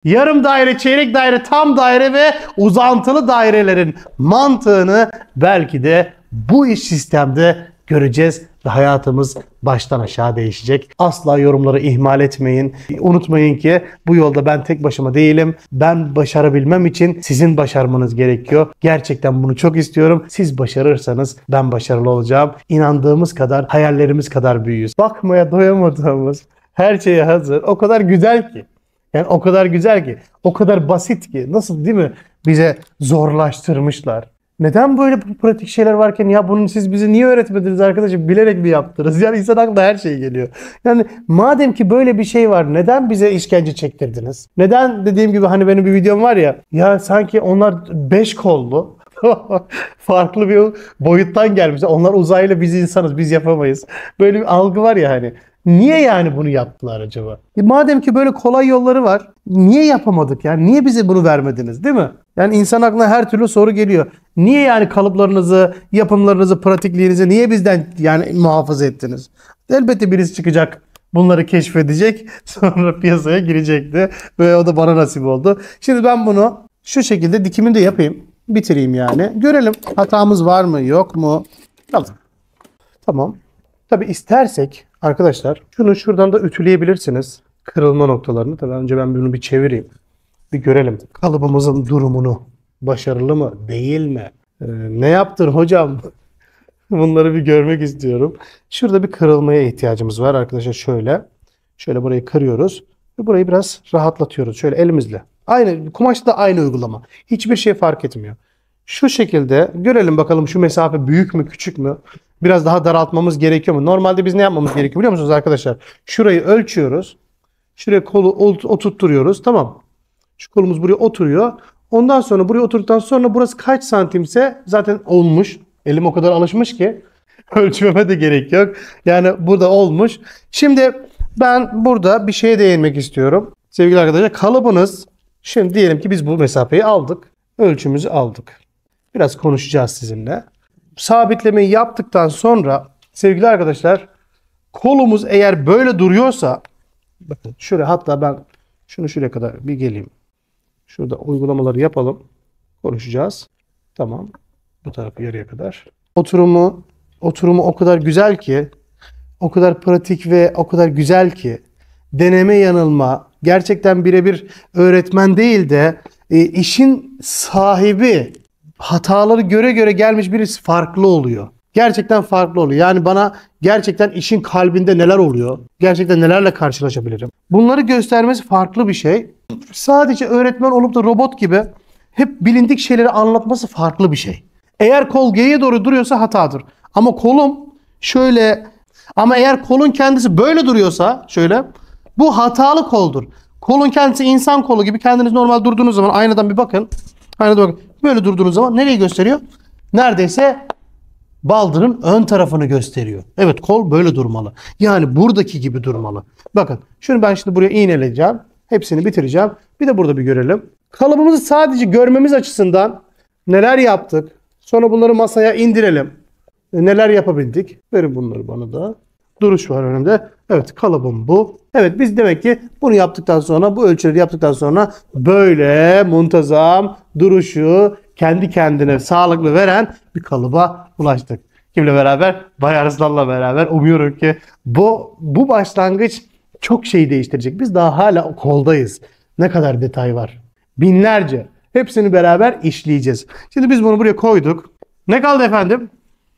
Yarım daire, çeyrek daire, tam daire ve uzantılı dairelerin mantığını belki de bu iş sistemde göreceğiz ve hayatımız baştan aşağı değişecek. Asla yorumları ihmal etmeyin. Unutmayın ki bu yolda ben tek başıma değilim. Ben başarabilmem için sizin başarmanız gerekiyor. Gerçekten bunu çok istiyorum. Siz başarırsanız ben başarılı olacağım. İnandığımız kadar, hayallerimiz kadar büyüyüz. Bakmaya doyamadığımız her şeye hazır. O kadar güzel ki. Yani o kadar güzel ki, o kadar basit ki. Nasıl değil mi? Bize zorlaştırmışlar. Neden böyle pratik şeyler varken ya bunu siz bize niye öğretmediniz arkadaşım? Bilerek mi yaptınız? Yani insan aklına her şey geliyor. Yani madem ki böyle bir şey var neden bize işkence çektirdiniz? Neden dediğim gibi hani benim bir videom var ya sanki onlar 5 kollu. Farklı bir boyuttan gelmişler. Onlar uzaylı, biz insanız, biz yapamayız. Böyle bir algı var ya hani. Niye yani bunu yaptılar acaba? Madem ki böyle kolay yolları var, niye yapamadık yani? Niye bize bunu vermediniz, değil mi? Yani insan aklına her türlü soru geliyor. Niye yani kalıplarınızı, yapımlarınızı, pratikliğinizi niye bizden yani muhafaza ettiniz? Elbette birisi çıkacak, bunları keşfedecek, sonra piyasaya girecekti ve o da bana nasip oldu. Şimdi ben bunu şu şekilde dikimini de yapayım, bitireyim yani. Görelim hatamız var mı, yok mu? Tamam. Tamam. Tabii istersek arkadaşlar şunu şuradan da ütüleyebilirsiniz. Kırılma noktalarını. Tabii önce ben bunu bir çevireyim. Bir görelim. Kalıbımızın durumunu. Başarılı mı? Değil mi? Ne yaptın hocam? Bunları bir görmek istiyorum. Şurada bir kırılmaya ihtiyacımız var arkadaşlar. Şöyle. Şöyle burayı kırıyoruz. Ve burayı biraz rahatlatıyoruz. Şöyle elimizle. Aynı kumaşta da aynı uygulama. Hiçbir şey fark etmiyor. Şu şekilde görelim bakalım şu mesafe büyük mü küçük mü? Biraz daha daraltmamız gerekiyor mu? Normalde biz ne yapmamız gerekiyor biliyor musunuz arkadaşlar? Şurayı ölçüyoruz. Şuraya kolu oturtturuyoruz. Tamam. Şu kolumuz buraya oturuyor. Ondan sonra buraya oturduktan sonra burası kaç santimse zaten olmuş. Elim o kadar alışmış ki ölçmeme de gerek yok. Yani burada olmuş. Şimdi ben burada bir şeye değinmek istiyorum. Sevgili arkadaşlar kalıbınız, şimdi diyelim ki biz bu mesafeyi aldık. Ölçümüzü aldık. Biraz konuşacağız sizinle. Sabitlemeyi yaptıktan sonra sevgili arkadaşlar kolumuz eğer böyle duruyorsa bakın şuraya, hatta ben şunu şuraya kadar bir geleyim. Şurada uygulamaları yapalım. Konuşacağız. Tamam. Bu tarafı yarıya kadar. Oturumu o kadar güzel ki, o kadar pratik ve o kadar güzel ki deneme yanılma, gerçekten birebir öğretmen değil de işin sahibi hataları göre göre gelmiş birisi farklı oluyor. Gerçekten farklı oluyor. Yani bana gerçekten işin kalbinde neler oluyor? Gerçekten nelerle karşılaşabilirim? Bunları göstermesi farklı bir şey. Sadece öğretmen olup da robot gibi hep bilindik şeyleri anlatması farklı bir şey. Eğer kol G'ye doğru duruyorsa hatadır. Ama kolum şöyle, ama eğer kolun kendisi böyle duruyorsa şöyle, bu hatalı koldur. Kolun kendisi insan kolu gibi, kendiniz normal durduğunuz zaman aynadan bir bakın. Aynada bakın. Böyle durduğunuz zaman nereyi gösteriyor? Neredeyse baldırın ön tarafını gösteriyor. Evet, kol böyle durmalı. Yani buradaki gibi durmalı. Bakın şunu ben şimdi buraya iğneleyeceğim. Hepsini bitireceğim. Bir de burada bir görelim. Kalıbımızı sadece görmemiz açısından neler yaptık? Sonra bunları masaya indirelim. Neler yapabildik? Verin bunları bana da. Duruş var önümde. Evet, kalıbım bu. Evet, biz demek ki bunu yaptıktan sonra, bu ölçüleri yaptıktan sonra böyle muntazam duruşu kendi kendine sağlıklı veren bir kalıba ulaştık. Kimle beraber? Bay Arslan'la beraber. Umuyorum ki bu başlangıç çok şey değiştirecek. Biz daha hala koldayız. Ne kadar detay var? Binlerce. Hepsini beraber işleyeceğiz. Şimdi biz bunu buraya koyduk. Ne kaldı efendim?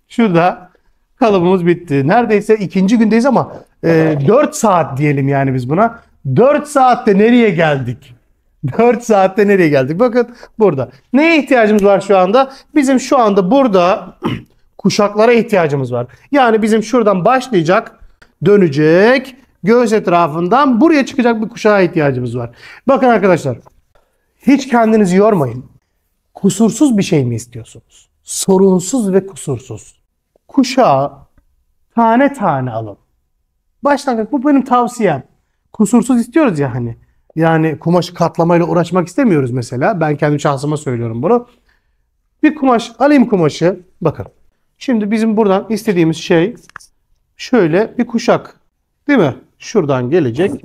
Şurada kalıbımız bitti. Neredeyse ikinci gündeyiz ama 4 saat diyelim yani biz buna. 4 saatte nereye geldik? 4 saatte nereye geldik? Bakın burada. Neye ihtiyacımız var şu anda? Bizim şu anda burada kuşaklara ihtiyacımız var. Yani bizim şuradan başlayacak, dönecek, göğüs etrafından buraya çıkacak bir kuşağa ihtiyacımız var. Bakın arkadaşlar, hiç kendinizi yormayın. Kusursuz bir şey mi istiyorsunuz? Sorunsuz ve kusursuz. Kuşağı tane tane alın. Başlangıç, bu benim tavsiyem. Kusursuz istiyoruz ya hani. Yani kumaşı katlamayla uğraşmak istemiyoruz mesela. Ben kendi şahsıma söylüyorum bunu. Bir kumaş alayım, kumaşı. Bakın. Şimdi bizim buradan istediğimiz şey şöyle bir kuşak. Değil mi? Şuradan gelecek.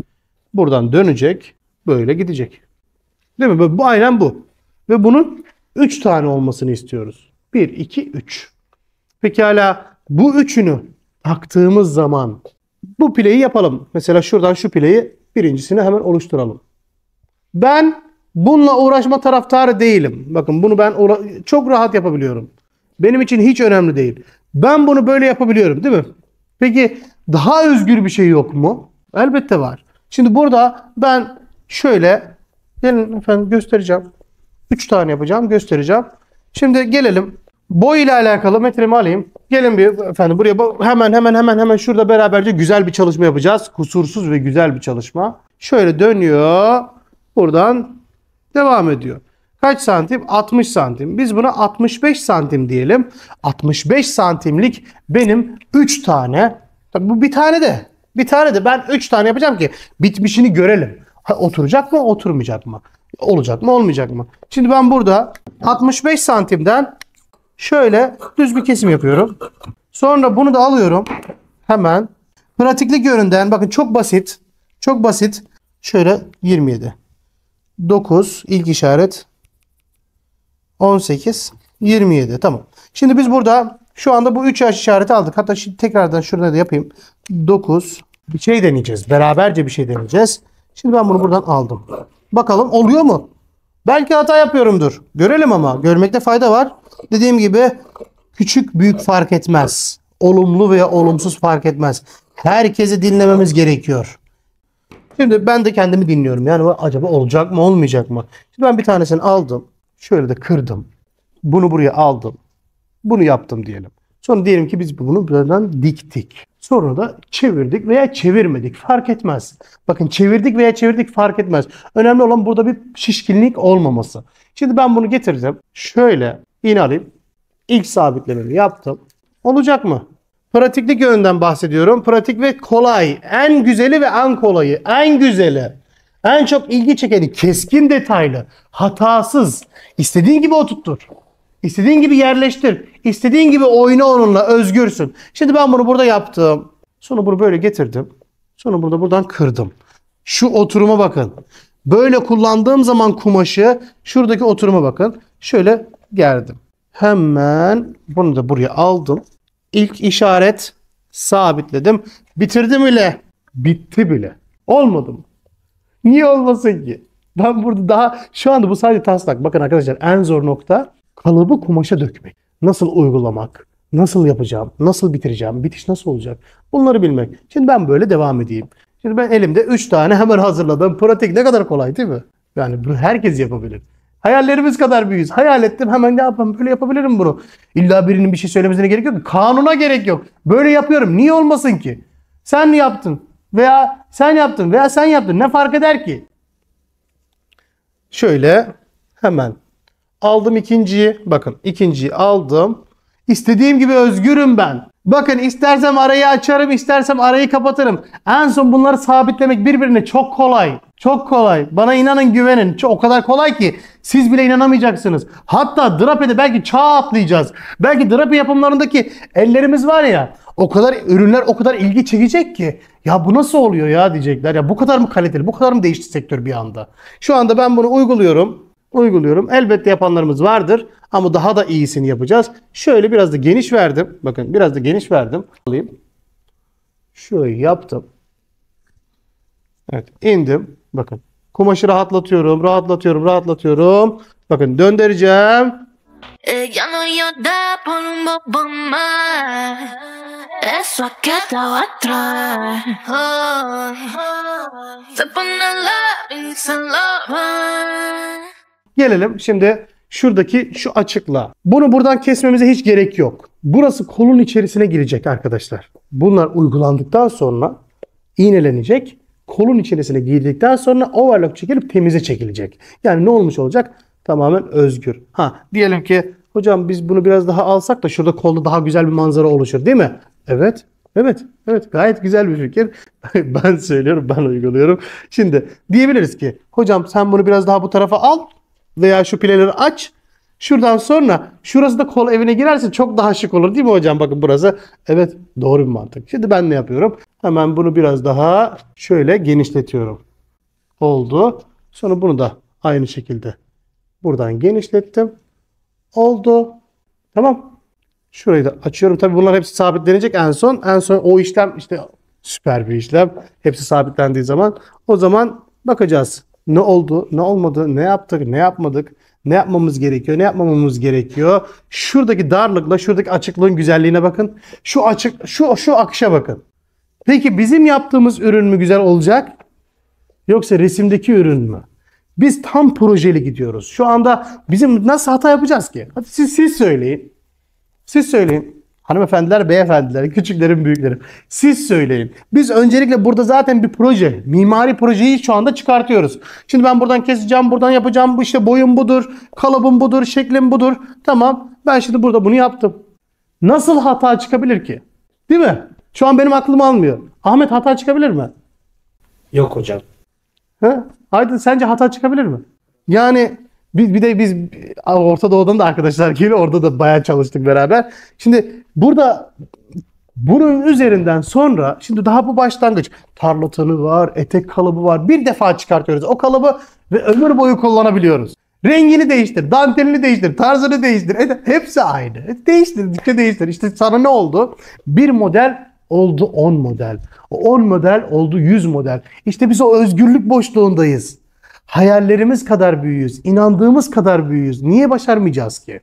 Buradan dönecek. Böyle gidecek. Değil mi? Bu aynen bu. Ve bunun 3 tane olmasını istiyoruz. 1, 2, 3. Pekala bu üçünü taktığımız zaman bu pileyi yapalım. Mesela şuradan şu pileyi birincisini hemen oluşturalım. Ben bununla uğraşma taraftarı değilim. Bakın bunu ben çok rahat yapabiliyorum. Benim için hiç önemli değil. Ben bunu böyle yapabiliyorum, değil mi? Peki daha özgür bir şey yok mu? Elbette var. Şimdi burada ben şöyle, gelin efendim göstereceğim. 3 tane yapacağım, göstereceğim. Şimdi gelelim. Boy ile alakalı metremi alayım. Gelin bir efendim buraya hemen şurada beraberce güzel bir çalışma yapacağız. Kusursuz ve güzel bir çalışma. Şöyle dönüyor. Buradan devam ediyor. Kaç santim? 60 santim. Biz buna 65 santim diyelim. 65 santimlik benim 3 tane. Tabii bu bir tane de. Bir tane de ben 3 tane yapacağım ki bitmişini görelim. Oturacak mı, oturmayacak mı? Olacak mı, olmayacak mı? Şimdi ben burada 65 santimden şöyle düz bir kesim yapıyorum. Sonra bunu da alıyorum. Hemen pratiklik yönünden bakın çok basit. Çok basit. Şöyle 27. 9 ilk işaret. 18 27. Tamam. Şimdi biz burada şu anda bu 3 yaş işareti aldık. Hatta şimdi tekrardan şurada da yapayım. 9 bir şey deneyeceğiz. Beraberce bir şey deneyeceğiz. Şimdi ben bunu buradan aldım. Bakalım oluyor mu? Belki hata yapıyorumdur. Görelim ama. Görmekte fayda var. Dediğim gibi küçük büyük fark etmez. Olumlu veya olumsuz fark etmez. Herkesi dinlememiz gerekiyor. Şimdi ben de kendimi dinliyorum. Yani acaba olacak mı olmayacak mı? Şimdi ben bir tanesini aldım. Şöyle de kırdım. Bunu buraya aldım. Bunu yaptım diyelim. Sonra diyelim ki biz bunu buradan diktik. Sonra da çevirdik veya çevirmedik. Fark etmez. Bakın çevirdik veya çevirdik fark etmez. Önemli olan burada bir şişkinlik olmaması. Şimdi ben bunu getireceğim. Şöyle iğne alayım. İlk sabitlememi yaptım. Olacak mı? Pratiklik yönünden bahsediyorum. Pratik ve kolay. En güzeli ve en kolayı. En güzeli. En çok ilgi çekeni. Keskin detaylı. Hatasız. İstediğin gibi oturttur. İstediğin gibi yerleştir. İstediğin gibi oyna onunla. Özgürsün. Şimdi ben bunu burada yaptım. Sonra bunu böyle getirdim. Sonra burada buradan kırdım. Şu oturuma bakın. Böyle kullandığım zaman kumaşı şuradaki oturuma bakın. Şöyle gerdim. Hemen bunu da buraya aldım. İlk işaret sabitledim. Bitirdim bile. Bitti bile. Olmadı mı? Niye olmasın ki? Ben burada daha şu anda bu sadece taslak. Bakın arkadaşlar en zor nokta kalıbı kumaşa dökmek. Nasıl uygulamak? Nasıl yapacağım? Nasıl bitireceğim? Bitiş nasıl olacak? Bunları bilmek. Şimdi ben böyle devam edeyim. Şimdi ben elimde 3 tane hemen hazırladım. Pratik ne kadar kolay değil mi? Yani bunu herkes yapabilir. Hayallerimiz kadar büyüyüz. Hayal ettim hemen ne yapayım? Böyle yapabilirim bunu. İlla birinin bir şey söylemesine gerek yok. Kanuna gerek yok. Böyle yapıyorum. Niye olmasın ki? Sen mi yaptın? Veya sen yaptın veya sen yaptın. Ne fark eder ki? Şöyle hemen aldım ikinciyi. Bakın ikinciyi aldım. İstediğim gibi özgürüm ben. Bakın istersem arayı açarım, istersem arayı kapatırım. En son bunları sabitlemek birbirine çok kolay. Çok kolay. Bana inanın, güvenin. O kadar kolay ki siz bile inanamayacaksınız. Hatta drape'de belki çağ atlayacağız. Belki drape yapımlarındaki ellerimiz var ya, o kadar ürünler o kadar ilgi çekecek ki ya bu nasıl oluyor ya diyecekler. Ya bu kadar mı kaliteli, bu kadar mı değişti sektör bir anda? Şu anda ben bunu uyguluyorum. Elbette yapanlarımız vardır ama daha da iyisini yapacağız. Şöyle biraz da geniş verdim. Bakın biraz da geniş verdim. Alayım. Şöyle yaptım. Evet, indim. Bakın. Kumaşı rahatlatıyorum. Bakın döndüreceğim. Ella no llora por un bobo más. Eso ha quedado atrás. Se pone la risa loca. Gelelim şimdi şuradaki şu açıkla. Bunu buradan kesmemize hiç gerek yok. Burası kolun içerisine girecek arkadaşlar. Bunlar uygulandıktan sonra iğnelenecek. Kolun içerisine girdikten sonra overlock çekilip temize çekilecek. Yani ne olmuş olacak? Tamamen özgür. Diyelim ki hocam biz bunu biraz daha alsak da şurada kolda daha güzel bir manzara oluşur değil mi? Evet. Gayet güzel bir fikir. Ben söylüyorum, ben uyguluyorum. Şimdi diyebiliriz ki hocam sen bunu biraz daha bu tarafa al veya şu pileleri aç. Şuradan sonra şurası da kol evine girerse çok daha şık olur değil mi hocam? Bakın burası. Evet, doğru bir mantık. Şimdi ben ne yapıyorum? Hemen bunu biraz daha şöyle genişletiyorum. Oldu. Sonra bunu da Aynı şekilde. Buradan genişlettim. Oldu. Tamam. Şurayı da açıyorum. Tabii bunlar hepsi sabitlenecek en son. En son o işlem işte süper bir işlem. Hepsi sabitlendiği zaman. O zaman bakacağız. Ne oldu, ne olmadı, ne yaptık, ne yapmadık, ne yapmamız gerekiyor, ne yapmamamız gerekiyor. Şuradaki darlıkla şuradaki açıklığın güzelliğine bakın. Şu açık, şu akışa bakın. Peki bizim yaptığımız ürün mü güzel olacak? Yoksa resimdeki ürün mü? Biz tam projeli gidiyoruz. Şu anda bizim nasıl hata yapacağız ki? Hadi siz söyleyin. Siz söyleyin. Hanımefendiler, beyefendiler, küçüklerim, büyüklerim. Siz söyleyin. Biz öncelikle burada zaten bir proje, mimari projeyi şu anda çıkartıyoruz. Şimdi ben buradan keseceğim, buradan yapacağım. Bu işte boyum budur, kalıbım budur, şeklim budur. Tamam. Ben şimdi burada bunu yaptım. Nasıl hata çıkabilir ki? Değil mi? Şu an benim aklım almıyor. Ahmet, hata çıkabilir mi? Yok hocam. He? Aydın, sence hata çıkabilir mi? Yani biz Orta Doğu'dan da arkadaşlar geliyor. Orada da bayağı çalıştık beraber. Şimdi burada bunun üzerinden sonra şimdi daha bu başlangıç. Tarlatanı var, etek kalıbı var. Bir defa çıkartıyoruz o kalıbı ve ömür boyu kullanabiliyoruz. Rengini değiştir, dantelini değiştir, tarzını değiştir. Hepsi aynı. Değiştirdikçe değiştir. İşte sana ne oldu? Bir model oldu 10 model. O 10 model oldu 100 model. İşte biz o özgürlük boşluğundayız. Hayallerimiz kadar büyüğüz. İnandığımız kadar büyüğüz. Niye başarmayacağız ki?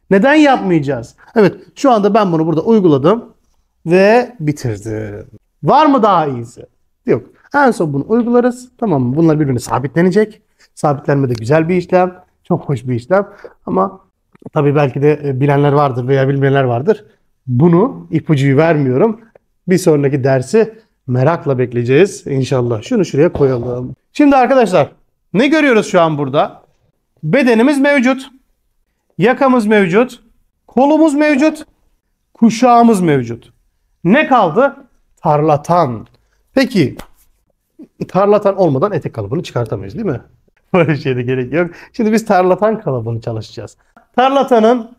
Neden yapmayacağız? Evet, şu anda ben bunu burada uyguladım ve bitirdim. Var mı daha iyisi? Yok. En son bunu uygularız. Tamam mı? Bunlar birbirine sabitlenecek. Sabitlenme de güzel bir işlem. Çok hoş bir işlem. Ama tabii belki de bilenler vardır veya bilmeyenler vardır. Bunu, ipucuyu vermiyorum. Bir sonraki dersi merakla bekleyeceğiz inşallah. Şunu şuraya koyalım. Şimdi arkadaşlar, ne görüyoruz şu an burada? Bedenimiz mevcut. Yakamız mevcut. Kolumuz mevcut. Kuşağımız mevcut. Ne kaldı? Tarlatan. Peki, tarlatan olmadan etek kalıbını çıkartamayız değil mi? Böyle şeye de gerek yok. Şimdi biz tarlatan kalıbını çalışacağız. Tarlatanın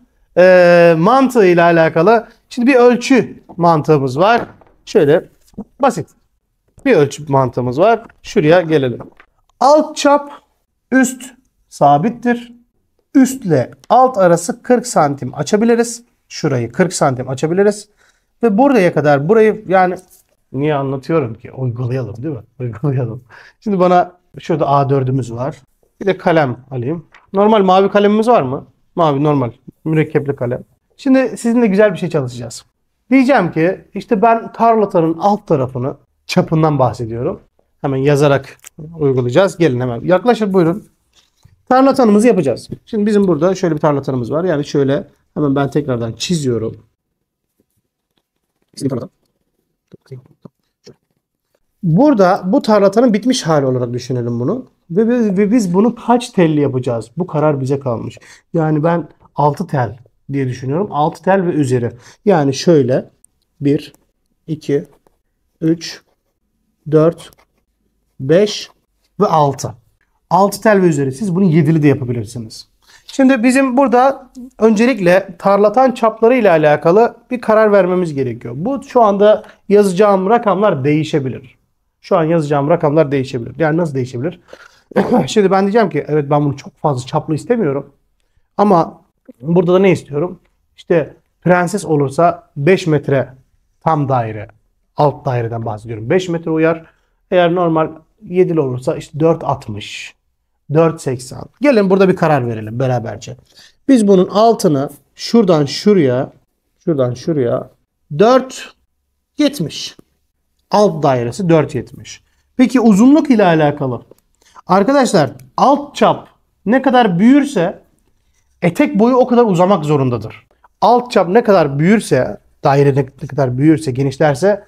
mantığıyla alakalı şimdi bir ölçü mantığımız var. Şöyle basit bir ölçü mantığımız var. Şuraya gelelim. Alt çap üst sabittir. Üstle alt arası 40 santim açabiliriz. Şurayı 40 santim açabiliriz. Ve buraya kadar burayı, yani niye anlatıyorum ki? Uygulayalım değil mi? Uygulayalım. Şimdi bana şurada A4'ümüz var. Bir de kalem alayım. Normal mavi kalemimiz var mı? Mavi normal mürekkepli kalem. Şimdi sizinle güzel bir şey çalışacağız. Diyeceğim ki işte ben tarlatanın alt tarafını, çapından bahsediyorum. Hemen yazarak uygulayacağız. Gelin hemen yaklaşın, buyurun. Tarlatanımızı yapacağız. Şimdi bizim burada şöyle bir tarlatanımız var. Yani şöyle hemen ben tekrardan çiziyorum. Burada bu tarlatanın bitmiş hali olarak düşünelim bunu. Ve biz bunu kaç telli yapacağız? Bu karar bize kalmış. Yani ben 6 tel diye düşünüyorum. 6 tel ve üzeri. Yani şöyle 1, 2, 3, 4, 5 ve 6. 6 tel ve üzeri. Siz bunu 7'li de yapabilirsiniz. Şimdi bizim burada öncelikle tarlatan çapları ile alakalı bir karar vermemiz gerekiyor. Bu şu anda yazacağım rakamlar değişebilir. Şu an yazacağım rakamlar değişebilir. Yani nasıl değişebilir? Şimdi ben diyeceğim ki evet, ben bunu çok fazla çaplı istemiyorum. Ama burada da ne istiyorum? İşte prenses olursa 5 metre tam daire. Alt daireden bahsediyorum. 5 metre uyar. Eğer normal 7'li olursa işte 4.60. 4.80. Gelin burada bir karar verelim beraberce. Biz bunun altını şuradan şuraya 4.70. Alt dairesi 4.70. Peki uzunluk ile alakalı. Arkadaşlar alt çap ne kadar büyürse etek boyu o kadar uzamak zorundadır. Alt çap ne kadar büyürse, daire ne kadar büyürse, genişlerse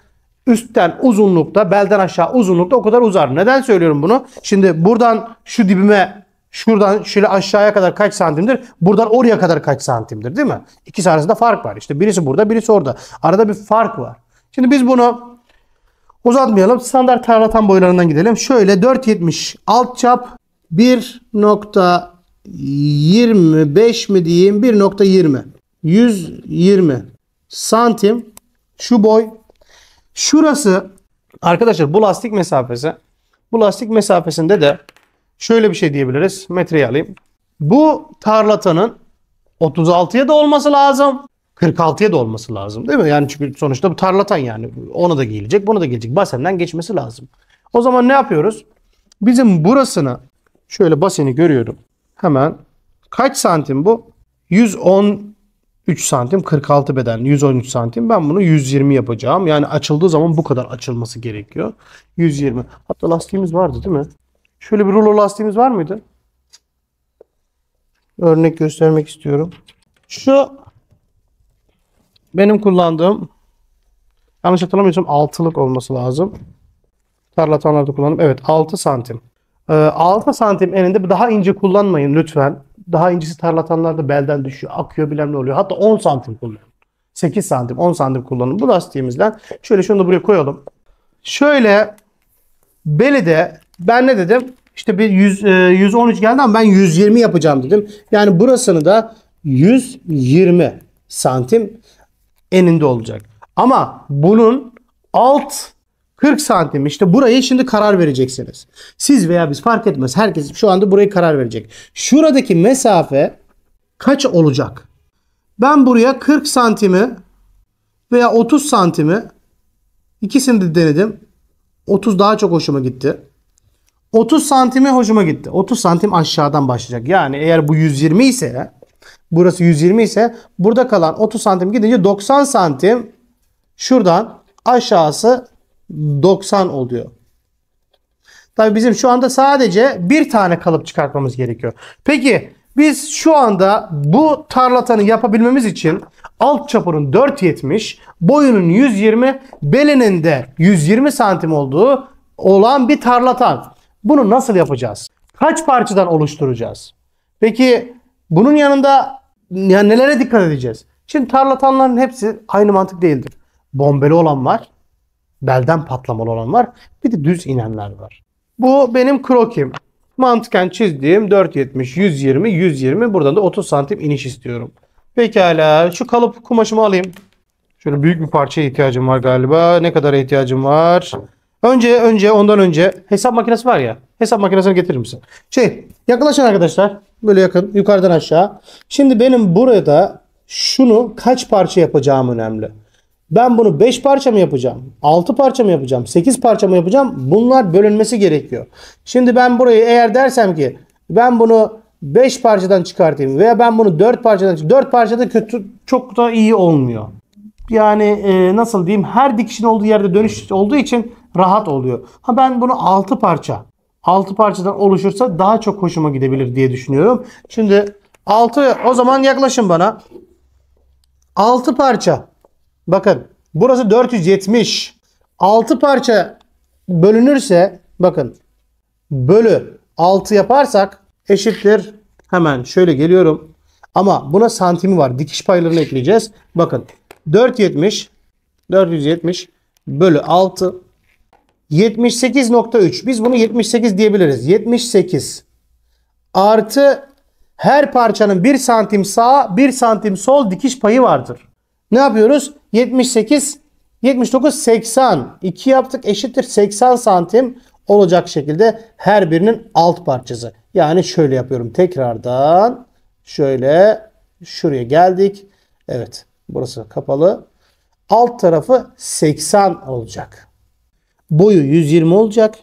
üstten uzunlukta, belden aşağı uzunlukta o kadar uzar. Neden söylüyorum bunu? Şimdi buradan şu dibime, şuradan şöyle aşağıya kadar kaç santimdir? Buradan oraya kadar kaç santimdir, değil mi? İkisi arasında fark var. İşte birisi burada, birisi orada. Arada bir fark var. Şimdi biz bunu uzatmayalım. Standart tarlatan boylarından gidelim. Şöyle 4.70 alt çap 1.25 mi diyeyim? 1.20. 120 santim şu boy. Şurası arkadaşlar bu lastik mesafesi. Bu lastik mesafesinde de şöyle bir şey diyebiliriz. Metreyi alayım. Bu tarlatanın 36'ya da olması lazım. 46'ya da olması lazım değil mi? Yani çünkü sonuçta bu tarlatan yani. Ona da giyilecek, buna da gelecek. Basenden geçmesi lazım. O zaman ne yapıyoruz? Bizim burasını şöyle baseni görüyorum. Hemen kaç santim bu? 113 santim 46 beden 113 santim. Ben bunu 120 yapacağım. Yani açıldığı zaman bu kadar açılması gerekiyor. 120. Hatta lastiğimiz vardı değil mi? Şöyle bir rulo lastiğimiz var mıydı? Örnek göstermek istiyorum. Şu benim kullandığım, yanlış hatırlamıyorsam 6'lık olması lazım. Tarlatanlarda kullandım. Evet, 6 santim. 6 santim eninde, daha ince kullanmayın lütfen. Daha incesi tarlatanlarda belden düşüyor, akıyor, bilmem ne oluyor. Hatta 10 santim kullanın. 8 santim, 10 santim kullanın. Bu lastiğimizden şöyle şunu da buraya koyalım. Şöyle beli de ben ne dedim? İşte bir 113 geldi ama ben 120 yapacağım dedim. Yani burasını da 120 santim eninde olacak. Ama bunun alt 40 santim, işte burayı şimdi karar vereceksiniz. Siz veya biz fark etmez. Herkes şu anda burayı karar verecek. Şuradaki mesafe kaç olacak? Ben buraya 40 santimi veya 30 santimi, ikisini de denedim. 30 daha çok hoşuma gitti. 30 santimi hoşuma gitti. 30 santim aşağıdan başlayacak. Yani eğer bu 120 ise, burası 120 ise burada kalan 30 santim gidince 90 santim şuradan aşağısı 90 oluyor. Tabii bizim şu anda sadece bir tane kalıp çıkartmamız gerekiyor. Peki biz şu anda bu tarlatanı yapabilmemiz için alt çapının 4.70, boyunun 120, belinin de 120 santim olduğu olan bir tarlatan. Bunu nasıl yapacağız? Kaç parçadan oluşturacağız? Peki bunun yanında yani nelere dikkat edeceğiz? Şimdi tarlatanların hepsi aynı mantık değildir. Bombeli olan var. Belden patlamalı olan var. Bir de düz inenler var. Bu benim krokim. Mantıken çizdiğim 4.70, 120, 120. Buradan da 30 santim iniş istiyorum. Pekala. Şu kalıp kumaşımı alayım. Şöyle büyük bir parçaya ihtiyacım var galiba. Ne kadar ihtiyacım var? Ondan önce hesap makinesi var ya. Hesap makinesini getirir misin? Yaklaşın arkadaşlar. Böyle yakın. Yukarıdan aşağı. Şimdi benim burada şunu kaç parça yapacağım önemli. Ben bunu 5 parça mı yapacağım? 6 parça mı yapacağım? 8 parça mı yapacağım? Bunlar bölünmesi gerekiyor. Şimdi ben burayı eğer dersem ki ben bunu 5 parçadan çıkartayım veya ben bunu 4 parçadan çıkartayım. 4 parçada kötü, çok da iyi olmuyor. Yani nasıl diyeyim, her dikişin olduğu yerde dönüş olduğu için rahat oluyor. Ha ben bunu 6 parçadan oluşursa daha çok hoşuma gidebilir diye düşünüyorum. Şimdi 6, o zaman yaklaşın bana. 6 parça. Bakın burası 470. 6 parça bölünürse bakın bölü 6 yaparsak eşittir. Hemen şöyle geliyorum. Ama buna santimi var. Dikiş paylarını ekleyeceğiz. Bakın 470 bölü 6 78.3. Biz bunu 78 diyebiliriz. 78 artı her parçanın 1 santim sağ 1 santim sol dikiş payı vardır. Ne yapıyoruz? 78, 79, 80. 2 yaptık, eşittir 80 santim olacak şekilde her birinin alt parçası. Yani şöyle yapıyorum. Tekrardan şöyle şuraya geldik. Evet. Burası kapalı. Alt tarafı 80 olacak. Boyu 120 olacak.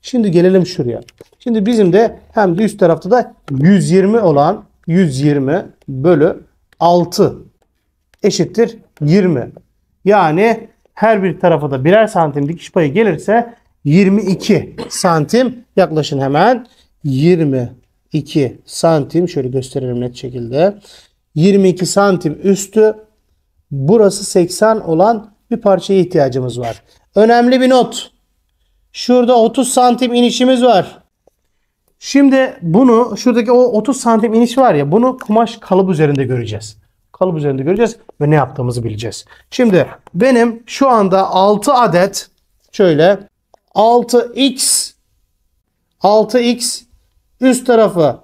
Şimdi gelelim şuraya. Şimdi bizim de hem de üst tarafta da 120 olan 120 bölü 6 eşittir 20. Yani her bir tarafa da birer santim dikiş payı gelirse 22 santim, yaklaşın hemen, 22 santim şöyle gösterelim net şekilde. 22 santim üstü, burası 80 olan bir parçaya ihtiyacımız var. Önemli bir not. Şurada 30 santim inişimiz var. Şimdi bunu, şuradaki o 30 santim iniş var ya, bunu kumaş kalıp üzerinde göreceğiz. Kalıp üzerinde göreceğiz ve ne yaptığımızı bileceğiz. Şimdi benim şu anda 6 adet şöyle 6x üst tarafı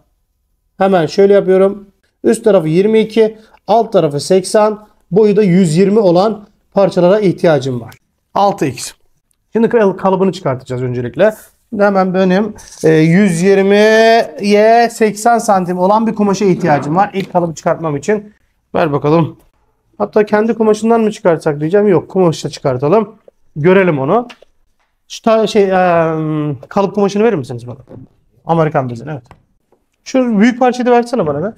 hemen şöyle yapıyorum. Üst tarafı 22, alt tarafı 80, boyu da 120 olan parçalara ihtiyacım var. 6x. Şimdi kalıbını çıkartacağız öncelikle. Hemen benim 120'ye 80 santim olan bir kumaşa ihtiyacım var. İlk kalıbı çıkartmam için. Ver bakalım. Hatta kendi kumaşından mı çıkartsak diyeceğim. Yok, kumaşla çıkartalım. Görelim onu. Kalıp kumaşını verir misiniz bana? Amerikan bezini, evet. Şu büyük parçayı da versene bana be.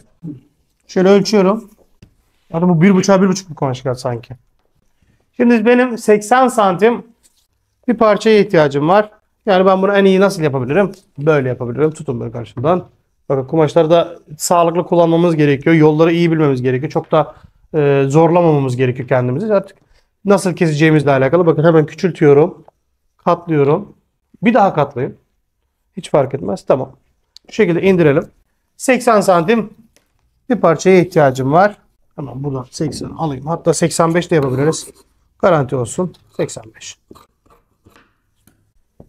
Şöyle ölçüyorum. Hadi bu 1,5'a 1,5 bir kumaş geldi sanki. Şimdi benim 80 santim bir parçaya ihtiyacım var. Yani ben bunu en iyi nasıl yapabilirim? Böyle yapabilirim. Tutun böyle karşımdan. Bakın kumaşları da sağlıklı kullanmamız gerekiyor. Yolları iyi bilmemiz gerekiyor. Çok da zorlamamamız gerekiyor kendimizi. Artık nasıl keseceğimizle alakalı. Bakın hemen küçültüyorum. Katlıyorum. Bir daha katlayın. Hiç fark etmez. Tamam. Bu şekilde indirelim. 80 santim bir parçaya ihtiyacım var. Hemen buradan 80 alayım. Hatta 85 de yapabiliriz. Garanti olsun. 85.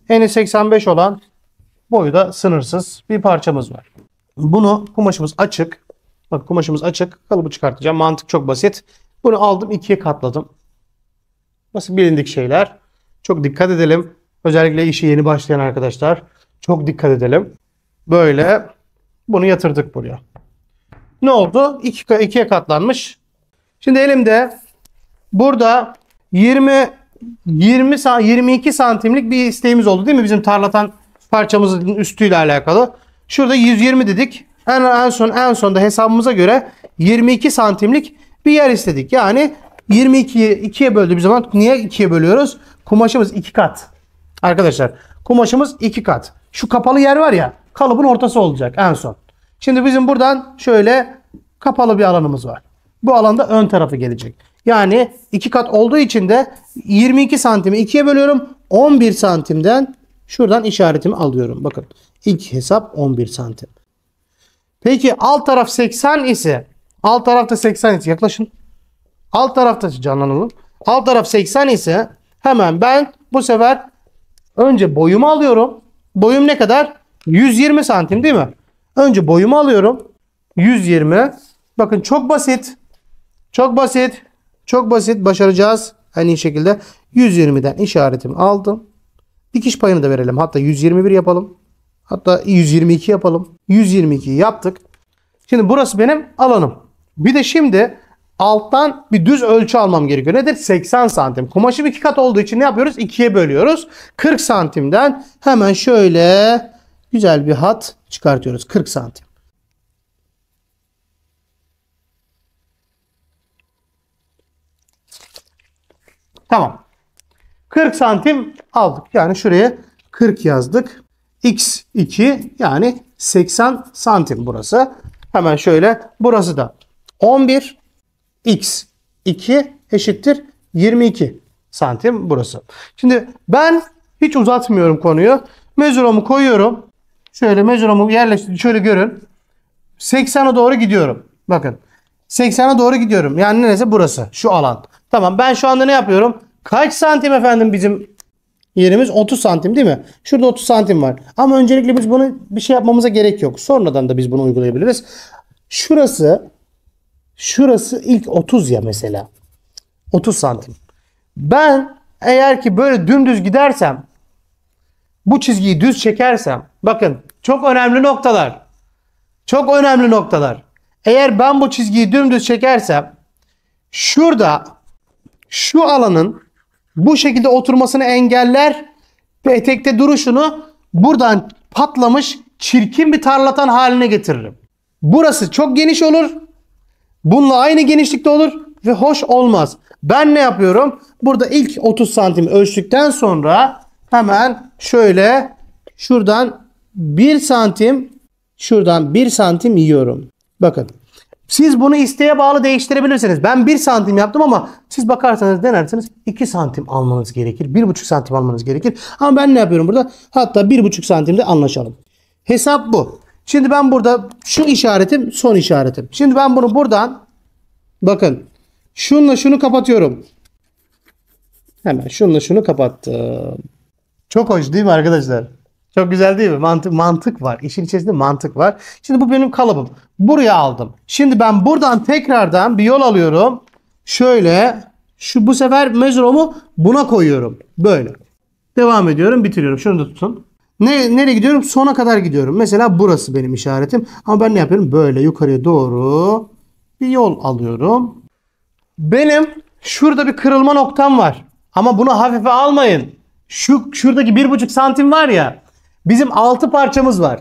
Eni 85 olan, boyu da sınırsız bir parçamız var. Bunu kumaşımız açık. Bak kumaşımız açık. Kalıbı çıkartacağım. Mantık çok basit. Bunu aldım, ikiye katladım. Nasıl bilindik şeyler. Çok dikkat edelim. Özellikle işe yeni başlayan arkadaşlar. Çok dikkat edelim. Böyle bunu yatırdık buraya. Ne oldu? İkiye katlanmış. Şimdi elimde burada 22 santimlik bir isteğimiz oldu değil mi? Bizim tarlatan parçamızın üstüyle alakalı. Şurada 120 dedik. En sonda hesabımıza göre 22 santimlik bir yer istedik. Yani 22'yi 2'ye böldüğümüz zaman niye 2'ye bölüyoruz? Kumaşımız 2 kat. Arkadaşlar kumaşımız 2 kat. Şu kapalı yer var ya, kalıbın ortası olacak en son. Şimdi bizim buradan şöyle kapalı bir alanımız var. Bu alanda ön tarafı gelecek. Yani 2 kat olduğu için de 22 santimi 2'ye bölüyorum. 11 santimden şuradan işaretimi alıyorum. Bakın ilk hesap 11 santim. Peki alt taraf 80 ise, alt tarafta 80 ise, yaklaşın. Alt tarafta canlanalım. Alt taraf 80 ise hemen ben bu sefer önce boyumu alıyorum. Boyum ne kadar? 120 santim değil mi? Önce boyumu alıyorum. 120. Bakın çok basit. Çok basit. Çok basit. Başaracağız. En iyi şekilde 120'den işaretimi aldım. Dikiş payını da verelim. Hatta 121 yapalım. Hatta 122 yapalım. 122 yaptık. Şimdi burası benim alanım. Bir de şimdi alttan bir düz ölçü almam gerekiyor. Nedir? 80 santim. Kumaşım 2 kat olduğu için ne yapıyoruz? 2'ye bölüyoruz. 40 santimden hemen şöyle güzel bir hat çıkartıyoruz. 40 santim. Tamam. 40 santim aldık. Yani şuraya 40 yazdık. X2 yani 80 santim burası. Hemen şöyle burası da 11 X2 eşittir 22 santim burası. Şimdi ben hiç uzatmıyorum konuyu. Mezuromu koyuyorum. Şöyle mezuromu yerleştirdim. Şöyle görün. 80'e doğru gidiyorum. Bakın. 80'e doğru gidiyorum. Yani neresi? Burası. Şu alan. Tamam. Ben şu anda ne yapıyorum? Kaç santim efendim bizim yerimiz? 30 santim değil mi? Şurada 30 santim var. Ama öncelikle biz bunu bir şey yapmamıza gerek yok. Sonradan da biz bunu uygulayabiliriz. Şurası ilk 30 ya mesela. 30 santim. Ben eğer ki böyle dümdüz gidersem, bu çizgiyi düz çekersem, bakın çok önemli noktalar. Çok önemli noktalar. Eğer ben bu çizgiyi dümdüz çekersem şurada şu alanın bu şekilde oturmasını engeller ve etekte duruşunu buradan patlamış çirkin bir tarlatan haline getiririm. Burası çok geniş olur. Bununla aynı genişlikte olur ve hoş olmaz. Ben ne yapıyorum? Burada ilk 30 santim ölçtükten sonra hemen şöyle şuradan 1 santim, şuradan 1 santim yiyorum. Bakın. Siz bunu isteğe bağlı değiştirebilirsiniz. Ben 1 santim yaptım ama siz bakarsanız denerseniz 2 santim almanız gerekir. 1,5 santim almanız gerekir. Ama ben ne yapıyorum burada? Hatta 1,5 santimde anlaşalım. Hesap bu. Şimdi ben burada şu işaretim son işaretim. Şimdi ben bunu buradan bakın şunla şunu kapatıyorum. Hemen şunla şunu kapattım. Çok hoş değil mi arkadaşlar? Çok güzel değil mi? Mantık var. İşin içerisinde mantık var. Şimdi bu benim kalıbım. Buraya aldım. Şimdi ben buradan tekrardan bir yol alıyorum. Şöyle bu sefer mezuromu buna koyuyorum. Böyle. Devam ediyorum. Bitiriyorum. Şunu da tutun. Nereye gidiyorum? Sona kadar gidiyorum. Mesela burası benim işaretim. Ama ben ne yapıyorum? Böyle yukarıya doğru bir yol alıyorum. Benim şurada bir kırılma noktam var. Ama bunu hafife almayın. Şuradaki 1,5 santim var ya. Bizim 6 parçamız var.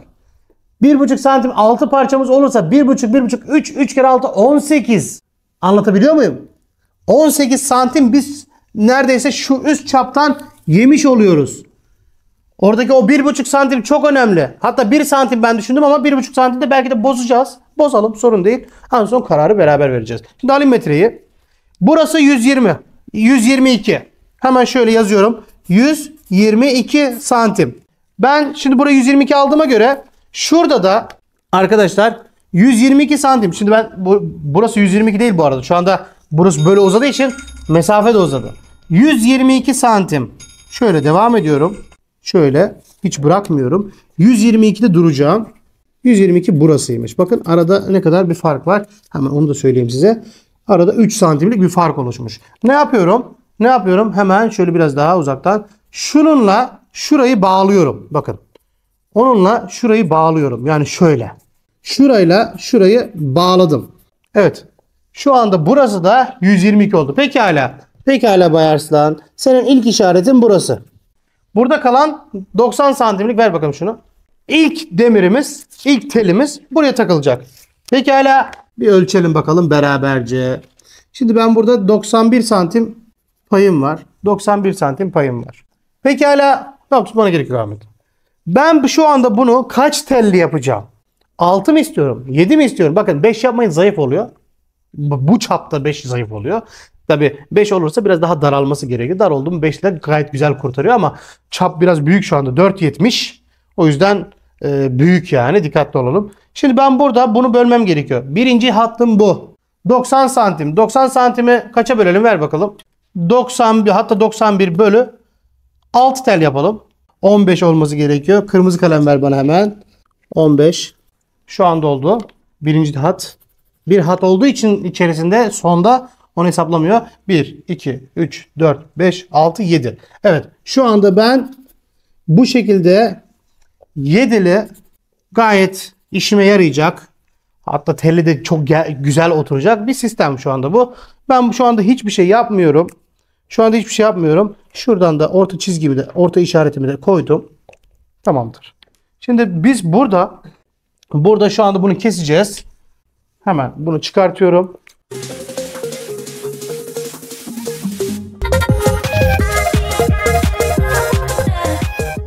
1,5 santim 6 parçamız olursa 1,5, 3 kere 6 18. Anlatabiliyor muyum? 18 santim biz neredeyse şu üst çaptan yemiş oluyoruz. Oradaki o 1,5 santim çok önemli. Hatta 1 santim ben düşündüm ama 1,5 santim de belki de bozacağız. Bozalım, sorun değil. En son kararı beraber vereceğiz. Şimdi alayım metreyi. Burası 120. 122. Hemen şöyle yazıyorum. 122 santim. Ben şimdi burayı 122 aldığıma göre şurada da arkadaşlar 122 santim. Şimdi ben burası 122 değil bu arada. Şu anda burası böyle uzadığı için mesafe de uzadı. 122 santim. Şöyle devam ediyorum. Şöyle hiç bırakmıyorum. 122'de duracağım. 122 burasıymış. Bakın arada ne kadar bir fark var. Hemen onu da söyleyeyim size. Arada 3 santimlik bir fark oluşmuş. Ne yapıyorum? Ne yapıyorum? Hemen şöyle biraz daha uzaktan. Şununla şurayı bağlıyorum. Bakın. Onunla şurayı bağlıyorum. Yani şöyle. Şurayla şurayı bağladım. Evet. Şu anda burası da 122 oldu. Pekala. Pekala Bay Arslan. Senin ilk işaretin burası. Burada kalan 90 santimlik, ver bakalım şunu. İlk demirimiz, ilk telimiz buraya takılacak. Pekala. Bir ölçelim bakalım beraberce. Şimdi ben burada 91 santim payım var. 91 santim payım var. Pekala. Tamam, tutmana gerek yok Ahmet. Ben şu anda bunu kaç telli yapacağım? 6 mı istiyorum? 7 mi istiyorum? Bakın 5 yapmayın, zayıf oluyor. Bu çapta 5 zayıf oluyor. Tabi 5 olursa biraz daha daralması gerekiyor. Dar oldu mu 5 ile gayet güzel kurtarıyor ama çap biraz büyük şu anda. 4,70. O yüzden büyük yani. Dikkatli olalım. Şimdi ben burada bunu bölmem gerekiyor. Birinci hattım bu. 90 santim. 90 santimi kaça bölelim? Ver bakalım. 91, hatta 91 bölü 6 tel yapalım. 15 olması gerekiyor. Kırmızı kalem ver bana hemen. 15. Şu anda oldu. Birinci hat. Bir hat olduğu için içerisinde sonda onu hesaplamıyor. 1, 2, 3, 4, 5, 6, 7. Evet. Şu anda ben bu şekilde 7'li gayet işime yarayacak. Hatta telli de çok güzel oturacak bir sistem şu anda bu. Ben şu anda hiçbir şey yapmıyorum. Şu anda hiçbir şey yapmıyorum. Şuradan da orta çizgimi de, orta işaretimi de koydum. Tamamdır. Şimdi biz burada şu anda bunu keseceğiz. Hemen bunu çıkartıyorum.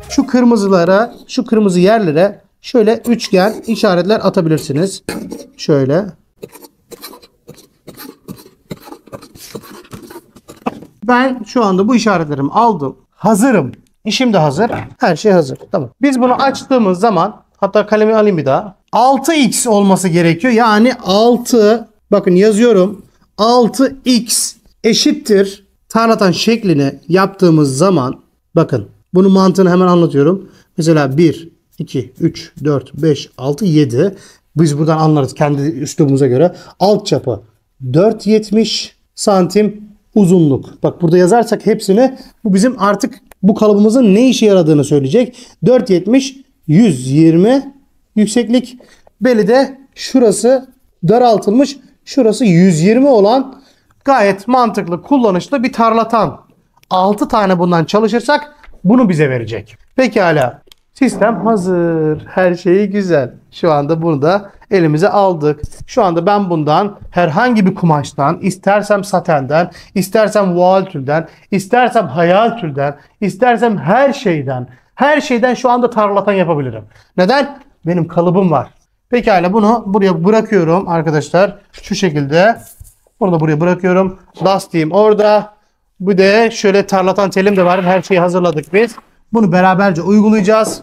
Şu kırmızılara, şu kırmızı yerlere şöyle üçgen işaretler atabilirsiniz. Şöyle. Ben şu anda bu işaretlerimi aldım. Hazırım. İşim de hazır. Her şey hazır. Tamam. Biz bunu açtığımız zaman, hatta kalemi alayım bir daha. 6x olması gerekiyor. Yani 6, bakın yazıyorum. 6x eşittir. Tarlatan şeklini yaptığımız zaman, bakın bunun mantığını hemen anlatıyorum. Mesela 1, 2, 3, 4, 5, 6, 7. Biz buradan anlarız kendi üslubumuza göre. Alt çapı 4,70 santim uzunluk. Bak burada yazarsak hepsini, bu bizim artık bu kalıbımızın ne işe yaradığını söyleyecek. 4,70, 120 yükseklik. Beli de şurası daraltılmış. Şurası 120 olan gayet mantıklı, kullanışlı bir tarlatan. 6 tane bundan çalışırsak bunu bize verecek. Pekala. Sistem hazır. Her şeyi güzel. Şu anda bunu da elimize aldık. Şu anda ben bundan herhangi bir kumaştan, istersem satenden, istersem voal tülden, istersem hayal tülden, istersem her şeyden şu anda tarlatan yapabilirim. Neden? Benim kalıbım var. Pekala, bunu buraya bırakıyorum arkadaşlar. Şu şekilde. Bunu da buraya bırakıyorum. Lastiğim orada. Bu de şöyle tarlatan telim de var. Her şeyi hazırladık biz. Bunu beraberce uygulayacağız.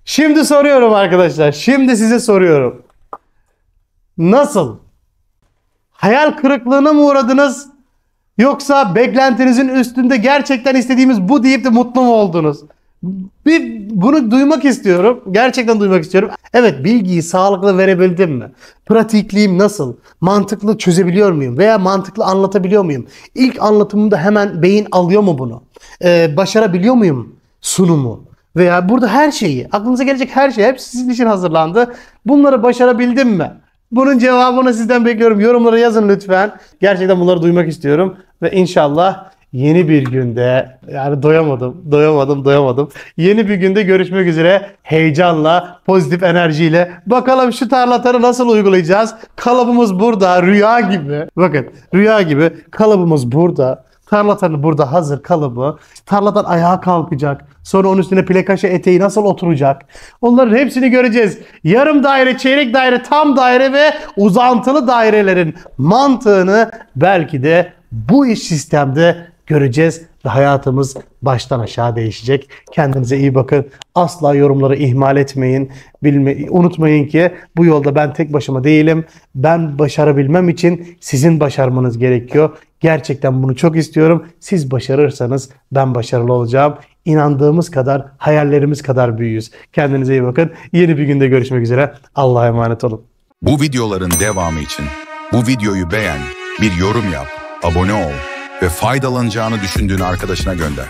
Şimdi soruyorum arkadaşlar. Şimdi size soruyorum. Nasıl? Hayal kırıklığına mı uğradınız? Yoksa beklentinizin üstünde gerçekten istediğimiz bu deyip de mutlu mu oldunuz? Bunu duymak istiyorum. Gerçekten duymak istiyorum. Evet, bilgiyi sağlıklı verebildim mi? Pratikliğim nasıl? Mantıklı çözebiliyor muyum? Veya mantıklı anlatabiliyor muyum? İlk anlatımımda hemen beyin alıyor mu bunu? Başarabiliyor muyum sunumu? veya burada her şeyi, aklınıza gelecek her şey hepsi sizin için hazırlandı. Bunları başarabildim mi? Bunun cevabını sizden bekliyorum. Yorumlara yazın lütfen. Gerçekten bunları duymak istiyorum. Ve inşallah yeni bir günde, yani doyamadım. Yeni bir günde görüşmek üzere. Heyecanla, pozitif enerjiyle. Bakalım şu tarlatanı nasıl uygulayacağız? Kalıbımız burada, rüya gibi. Bakın, rüya gibi. Kalıbımız burada. Tarlatanı burada hazır kalıbı. Tarlatan ayağa kalkacak. Sonra onun üstüne plakaşe eteği nasıl oturacak? Onların hepsini göreceğiz. Yarım daire, çeyrek daire, tam daire ve uzantılı dairelerin mantığını belki de bu iş sistemde göreceğiz ve hayatımız baştan aşağı değişecek. Kendinize iyi bakın. Asla yorumları ihmal etmeyin. Unutmayın ki bu yolda ben tek başıma değilim. Ben başarabilmem için sizin başarmanız gerekiyor. Gerçekten bunu çok istiyorum. Siz başarırsanız ben başarılı olacağım. İnandığımız kadar, hayallerimiz kadar büyüyüz. Kendinize iyi bakın. Yeni bir günde görüşmek üzere. Allah'a emanet olun. Bu videoların devamı için bu videoyu beğen, bir yorum yap, abone ol ve faydalanacağını düşündüğün arkadaşına gönder.